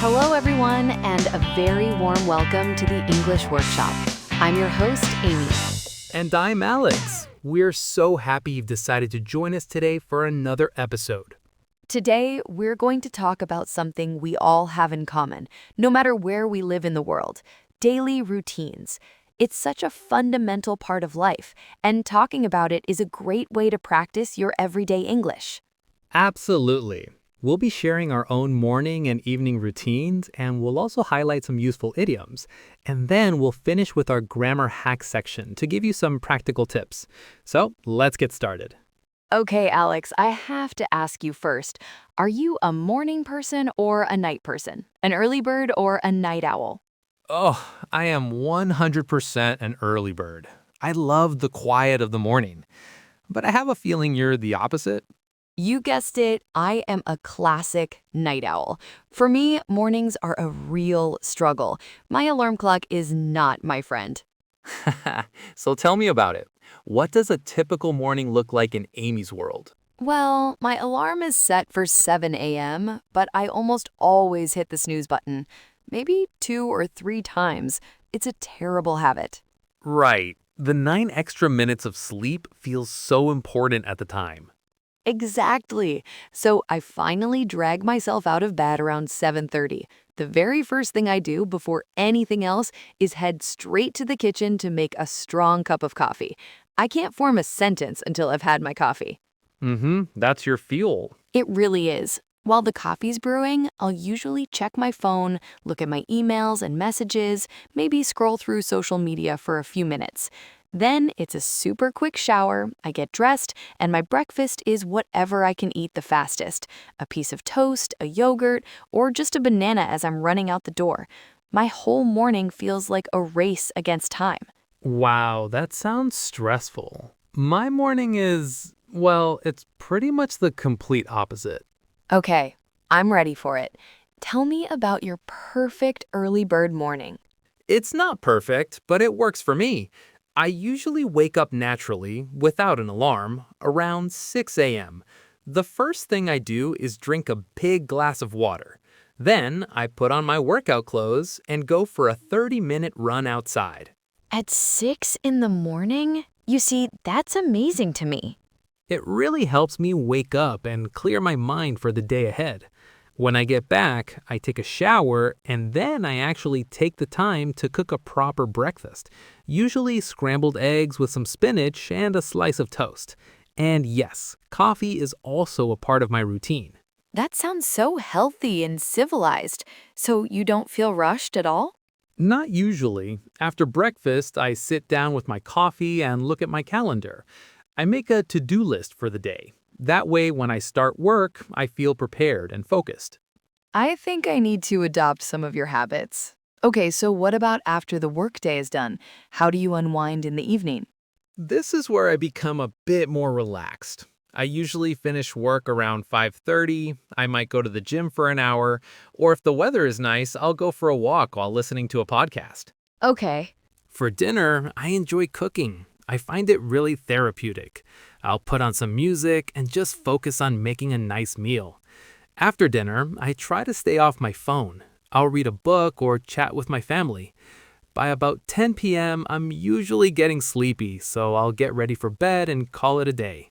Hello, everyone, and a very warm welcome to the English Workshop. I'm your host, Amy. And I'm Alex. We're so happy you've decided to join us today for another episode. Today, we're going to talk about something we all have in common, no matter where we live in the world: daily routines. It's such a fundamental part of life, and talking about it is a great way to practice your everyday English. Absolutely. We'll be sharing our own morning and evening routines, and we'll also highlight some useful idioms. And then we'll finish with our grammar hack section to give you some practical tips. So let's get started. Okay, Alex, I have to ask you first, are you a morning person or a night person? An early bird or a night owl? Oh, I am 100% an early bird. I love the quiet of the morning. But I have a feeling you're the opposite. You guessed it, I am a classic night owl. For me, mornings are a real struggle. My alarm clock is not my friend. So tell me about it. What does a typical morning look like in Amy's world? Well, my alarm is set for 7 a.m., but I almost always hit the snooze button. Maybe 2 or 3 times. It's a terrible habit. Right. The 9 extra minutes of sleep feels so important at the time. Exactly. So I finally drag myself out of bed around 7:30. The very first thing I do before anything else is head straight to the kitchen to make a strong cup of coffee. I can't form a sentence until I've had my coffee. That's your fuel. It really is. While the coffee's brewing, I'll usually check my phone, look at my emails and messages, maybe scroll through social media for a few minutes. Then it's a super quick shower, I get dressed, and my breakfast is whatever I can eat the fastest: a piece of toast, a yogurt, or just a banana as I'm running out the door. My whole morning feels like a race against time. Wow, that sounds stressful. My morning is, well, it's pretty much the complete opposite. Okay, I'm ready for it. Tell me about your perfect early bird morning. It's not perfect, but it works for me. I usually wake up naturally, without an alarm, around 6 a.m. The first thing I do is drink a big glass of water. Then I put on my workout clothes and go for a 30-minute run outside. At 6 in the morning? You see, that's amazing to me. It really helps me wake up and clear my mind for the day ahead. When I get back, I take a shower, and then I actually take the time to cook a proper breakfast, usually scrambled eggs with some spinach and a slice of toast. And yes, coffee is also a part of my routine. That sounds so healthy and civilized. So you don't feel rushed at all? Not usually. After breakfast, I sit down with my coffee and look at my calendar. I make a to-do list for the day. That way, when I start work, I feel prepared and focused. I think I need to adopt some of your habits. Okay, so what about after the workday is done? How do you unwind in the evening? This is where I become a bit more relaxed. I usually finish work around 5:30. I might go to the gym for an hour, or if the weather is nice, I'll go for a walk while listening to a podcast. Okay. For dinner, I enjoy cooking. I find it really therapeutic. I'll put on some music and just focus on making a nice meal. After dinner, I try to stay off my phone. I'll read a book or chat with my family. By about 10 p.m., I'm usually getting sleepy, so I'll get ready for bed and call it a day.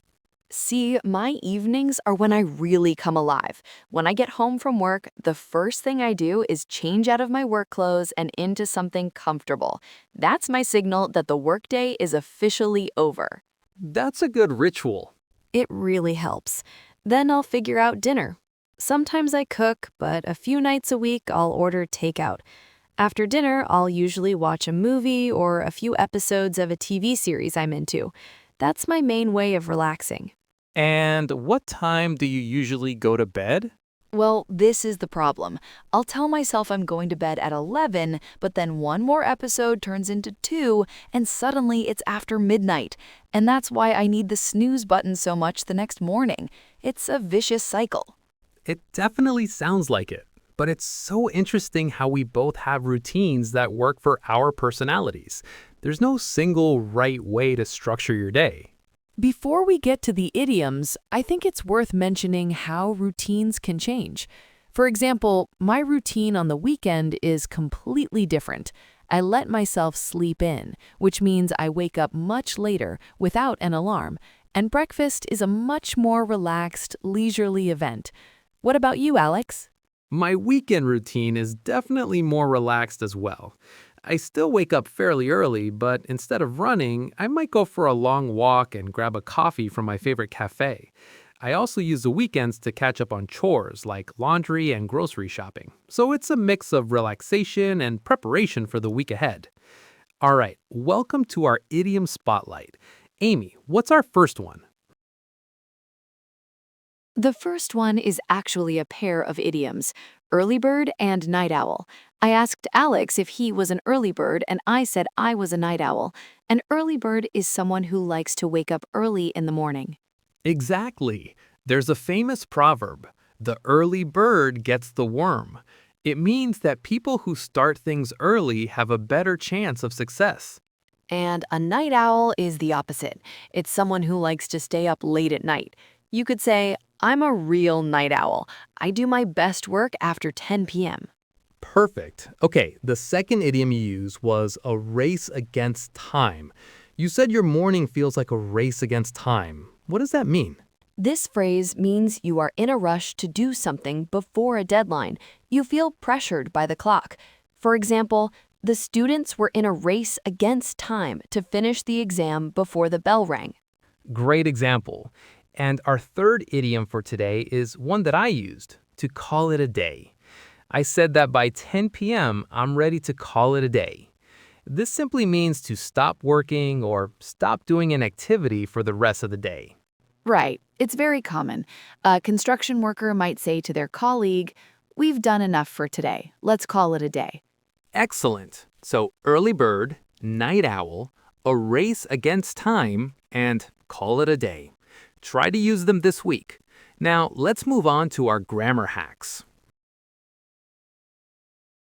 See, my evenings are when I really come alive. When I get home from work, the first thing I do is change out of my work clothes and into something comfortable. That's my signal that the workday is officially over. That's a good ritual. It really helps. Then I'll figure out dinner. Sometimes I cook, but a few nights a week I'll order takeout. After dinner, I'll usually watch a movie or a few episodes of a TV series I'm into. That's my main way of relaxing. And what time do you usually go to bed? Well, this is the problem. I'll tell myself I'm going to bed at 11, but then one more episode turns into 2, and suddenly it's after midnight. And that's why I need the snooze button so much the next morning. It's a vicious cycle. It definitely sounds like it, but it's so interesting how we both have routines that work for our personalities. There's no single right way to structure your day. Before we get to the idioms, I think it's worth mentioning how routines can change. For example, my routine on the weekend is completely different. I let myself sleep in, which means I wake up much later without an alarm, and breakfast is a much more relaxed, leisurely event. What about you, Alex? My weekend routine is definitely more relaxed as well. I still wake up fairly early, but instead of running, I might go for a long walk and grab a coffee from my favorite cafe. I also use the weekends to catch up on chores like laundry and grocery shopping. So it's a mix of relaxation and preparation for the week ahead. All right, welcome to our idiom spotlight. Amy, what's our first one? The first one is actually a pair of idioms, early bird and night owl. I asked Alex if he was an early bird, and I said I was a night owl. An early bird is someone who likes to wake up early in the morning. Exactly. There's a famous proverb, the early bird gets the worm. It means that people who start things early have a better chance of success. And a night owl is the opposite. It's someone who likes to stay up late at night. You could say, I'm a real night owl. I do my best work after 10 p.m. Perfect. Okay, the second idiom you used was a race against time. You said your morning feels like a race against time. What does that mean? This phrase means you are in a rush to do something before a deadline. You feel pressured by the clock. For example, the students were in a race against time to finish the exam before the bell rang. Great example. And our third idiom for today is one that I used, to call it a day. I said that by 10 p.m., I'm ready to call it a day. This simply means to stop working or stop doing an activity for the rest of the day. Right. It's very common. A construction worker might say to their colleague, "We've done enough for today. Let's call it a day." Excellent. So early bird, night owl, a race against time, and call it a day. Try to use them this week. Now, let's move on to our grammar hacks.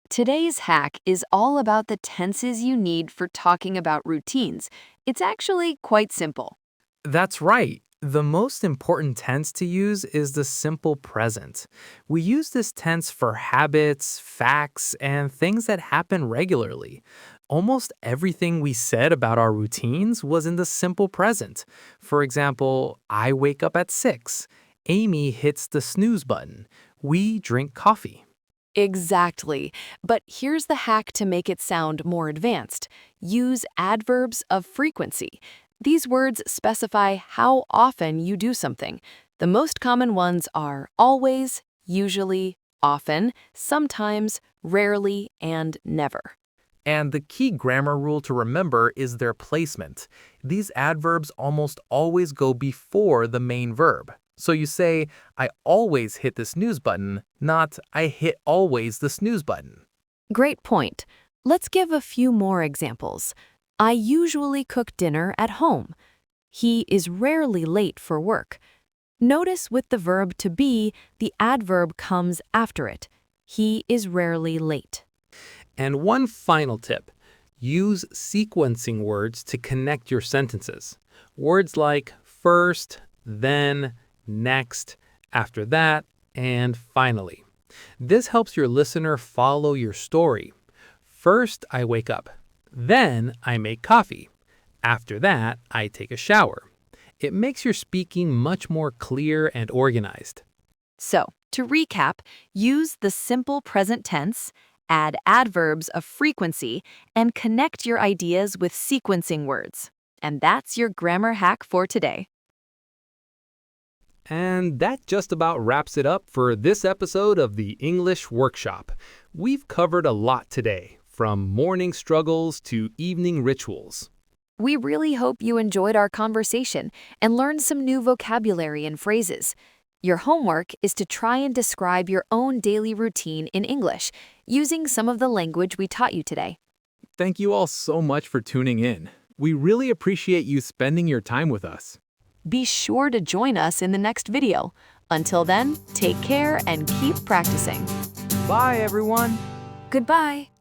Today's hack is all about the tenses you need for talking about routines. It's actually quite simple. That's right. The most important tense to use is the simple present. We use this tense for habits, facts, and things that happen regularly. Almost everything we said about our routines was in the simple present. For example, I wake up at 6. Amy hits the snooze button. We drink coffee. Exactly. But here's the hack to make it sound more advanced. Use adverbs of frequency. These words specify how often you do something. The most common ones are always, usually, often, sometimes, rarely, and never. And the key grammar rule to remember is their placement. These adverbs almost always go before the main verb. So you say, I always hit the snooze button, not I hit always the snooze button. Great point. Let's give a few more examples. I usually cook dinner at home. He is rarely late for work. Notice with the verb to be, the adverb comes after it. He is rarely late. And one final tip, use sequencing words to connect your sentences. Words like first, then, next, after that, and finally. This helps your listener follow your story. First, I wake up. Then, I make coffee. After that, I take a shower. It makes your speaking much more clear and organized. So, to recap, use the simple present tense, add adverbs of frequency, and connect your ideas with sequencing words. And that's your grammar hack for today. And that just about wraps it up for this episode of the English Workshop. We've covered a lot today, from morning struggles to evening rituals. We really hope you enjoyed our conversation and learned some new vocabulary and phrases. Your homework is to try and describe your own daily routine in English using some of the language we taught you today. Thank you all so much for tuning in. We really appreciate you spending your time with us. Be sure to join us in the next video. Until then, take care and keep practicing. Bye, everyone. Goodbye.